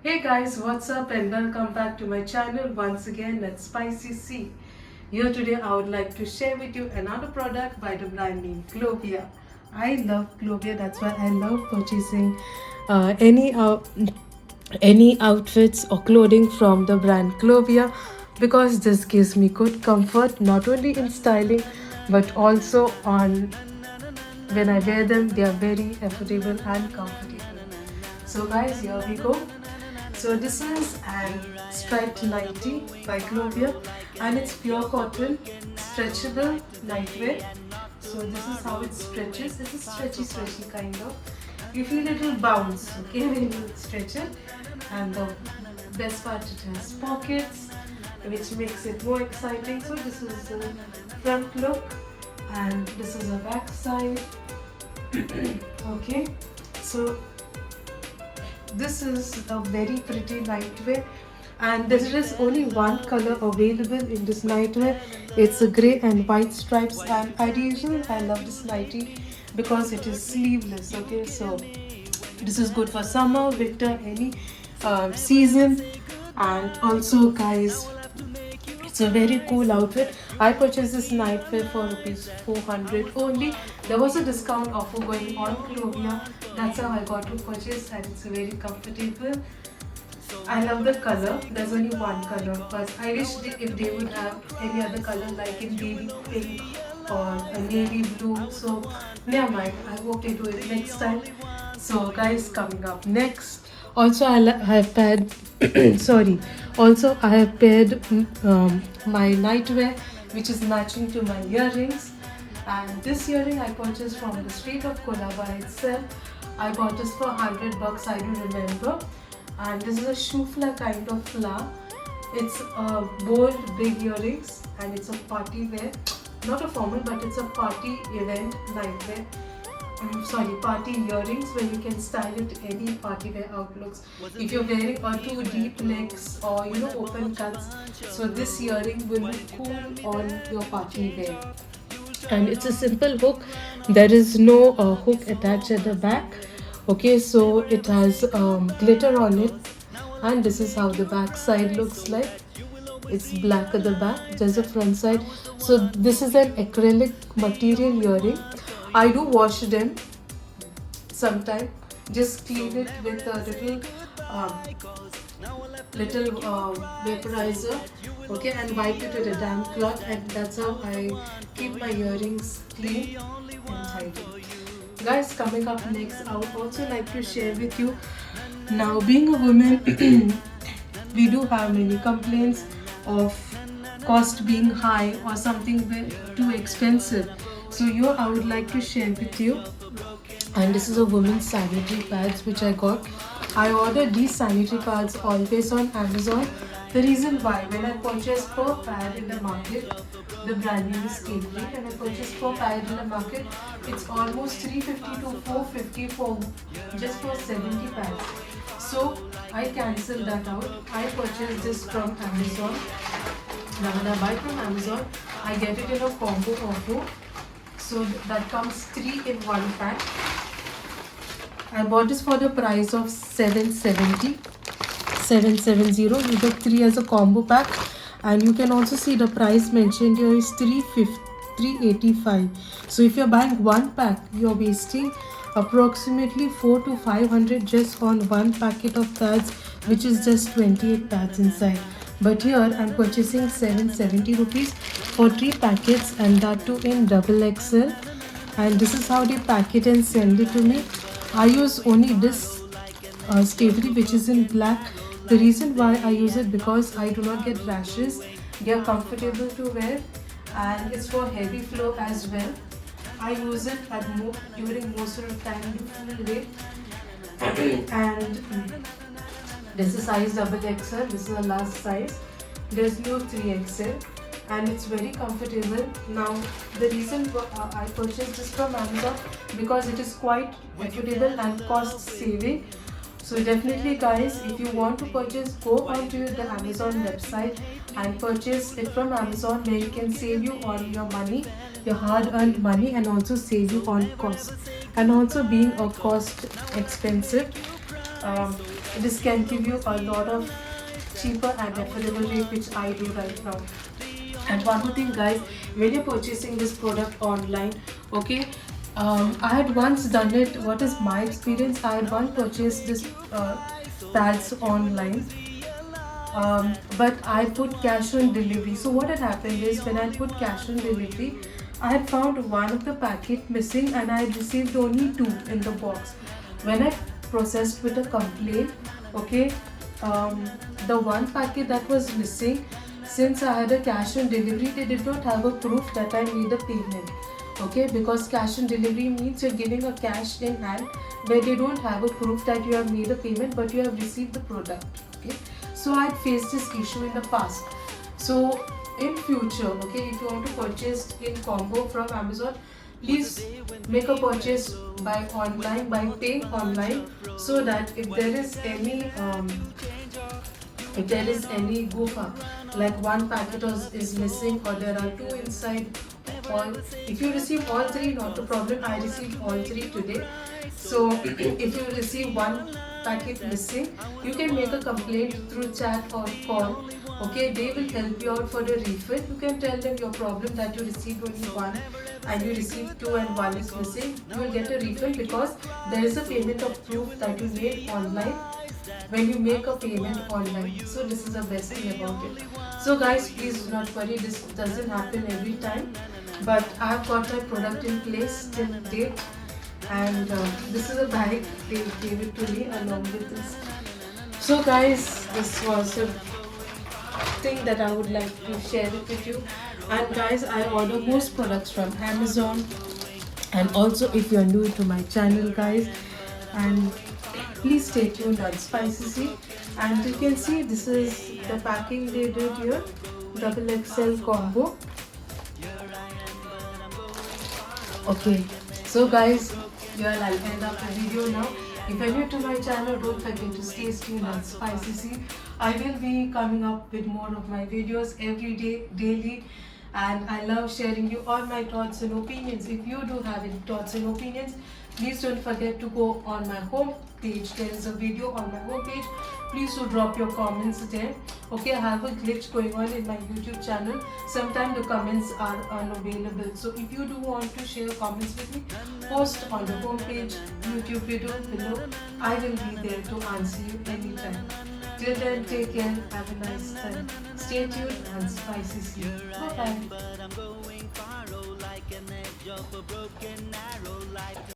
Hey guys, what's up and welcome back to my channel once again at Spicy C. Here today I would like to share with you another product by the brand name Clovia. I love Clovia, that's why I love purchasing any outfits or clothing from the brand Clovia because this gives me good comfort not only in styling but also on when I wear them they are very affordable and comfortable. So guys, here we go. So this is an striped nightie by Clovia and it's pure cotton, stretchable, lightweight. So this is how it stretches. It's a stretchy kind of. You feel it will bounce, okay, when you stretch it. And the best part, it has pockets, which makes it more exciting. So this is the front look and this is the back side. Okay, so this is a very pretty nightwear and there is only one color available in this nightwear. It's a grey and white stripes and I love this nightie because it is sleeveless. Okay, so this is good for summer, winter, any season. And also guys, it's a very cool outfit. I purchased this nightwear for rupees 400 only. There was a discount offer going on Clovia. That's how I got to purchase and it's very comfortable. I love the color. There's only one color but I wish if they would have any other color like in baby pink or a navy blue. So never mind. I hope they do it next time. So guys, coming up next. Also, have paired. Sorry. Also, I have paired my nightwear, which is matching to my earrings. And this earring I purchased from the street of Colaba itself. I bought this for 100 bucks. I do remember. And this is a shoe flower kind of flower. It's a bold, big earrings, and it's a party wear. Not a formal, but it's a party event nightwear. Party earrings where you can style it any party wear outlooks. If you're wearing two deep necks or open cuts, so this earring will look cool on your party wear. And it's a simple hook. There is no hook attached at the back. Okay, so it has glitter on it, and this is how the back side looks like. It's black at the back. There's a front side. So this is an acrylic material earring. I do wash them sometime. Just clean it with a little vaporizer, okay, and wipe it with a damp cloth, and that's how I keep my earrings clean and tidy. Guys, coming up next, I would also like to share with you. Now, being a woman, we do have many complaints of cost being high or something too expensive. So here I would like to share with you, and this is a women's sanitary pads which I got. I ordered these sanitary pads always on Amazon. The reason why, when I purchase per pad in the market, the brand name is Cambridge, and I purchase per pad in the market, it's almost 350 to 450 for just for 70 pads. So I cancelled that out. I purchased this from Amazon. Now when I buy from Amazon, I get it in a combo offer. So that comes 3 in 1 pack. I bought this for the price of 770. You get 3 as a combo pack, and you can also see the price mentioned here is 385. So if you're buying 1 pack, you're wasting approximately 4 to 500 just on 1 packet of pads, which is just 28 pads inside. But here I'm purchasing 770 rupees for 3 packets, and that too in double XL. And this is how they pack it and send it to me. I use only this Stavery, which is in black. The reason why I use it because I do not get rashes. They are comfortable to wear, and it's for heavy flow as well. I use it during most of the time in full weight. And this is size double XL. This is the last size. There's no 3XL, and it's very comfortable. Now the reason I purchased this from Amazon because it is quite affordable and cost saving. So definitely guys, if you want to purchase, go onto the Amazon website and purchase it from Amazon, where you can save you on your money, your hard earned money, and also save you on cost. And also being a cost expensive, this can give you a lot of cheaper and affordable rate, which I do right now. And one more thing, guys, when you're purchasing this product online, okay, I had once done it. What is my experience? I had once purchased this pads online, but I put cash on delivery. So what had happened is, when I put cash on delivery, I had found one of the packet missing, and I had received only two in the box. When I processed with a complaint, okay, the one packet that was missing, since I had a cash on delivery, they did not have a proof that I made a payment. Okay, because cash on delivery means you're giving a cash in hand, where they don't have a proof that you have made a payment but you have received the product. Okay, so I had faced this issue in the past. So in future, okay, if you want to purchase in combo from Amazon, please make a purchase by paying online, so that if there is any goof up, like one packet is missing, or there are two inside, or if you receive all three, not a problem. I received all three today. So if you receive one packet missing, you can make a complaint through chat or call. Okay, they will help you out for the refund. You can tell them your problem, that you received only one and you received two and one is missing. You will get a refund, because there is a payment of proof that you made online when you make a payment online. So this is the best thing about it. So guys, please do not worry, this doesn't happen every time, but I've got my product in place till date. And this is a bag, they gave it to me along with this. So guys, this was a thing that I would like to share it with you. And guys, I order most products from Amazon. And also, if you're new to my channel, guys, and please stay tuned on Spicy. And you can see, this is the packing they did here, double XL combo. Okay, so guys, here I'll end up the video now. If you're new to my channel, don't forget to stay tuned on Spicy. I will be coming up with more of my videos every day, daily, and I love sharing you all my thoughts and opinions. If you do have any thoughts and opinions, please don't forget to go on my home page. There is a video on my home page. Please do drop your comments there. Okay, I have a glitch going on in my YouTube channel. Sometimes the comments are unavailable. So if you do want to share comments with me, post on the home page, YouTube video below. I will be there to answer you anytime. Till then, take care. Have a nice time. Stay tuned and Spicy. Bye bye.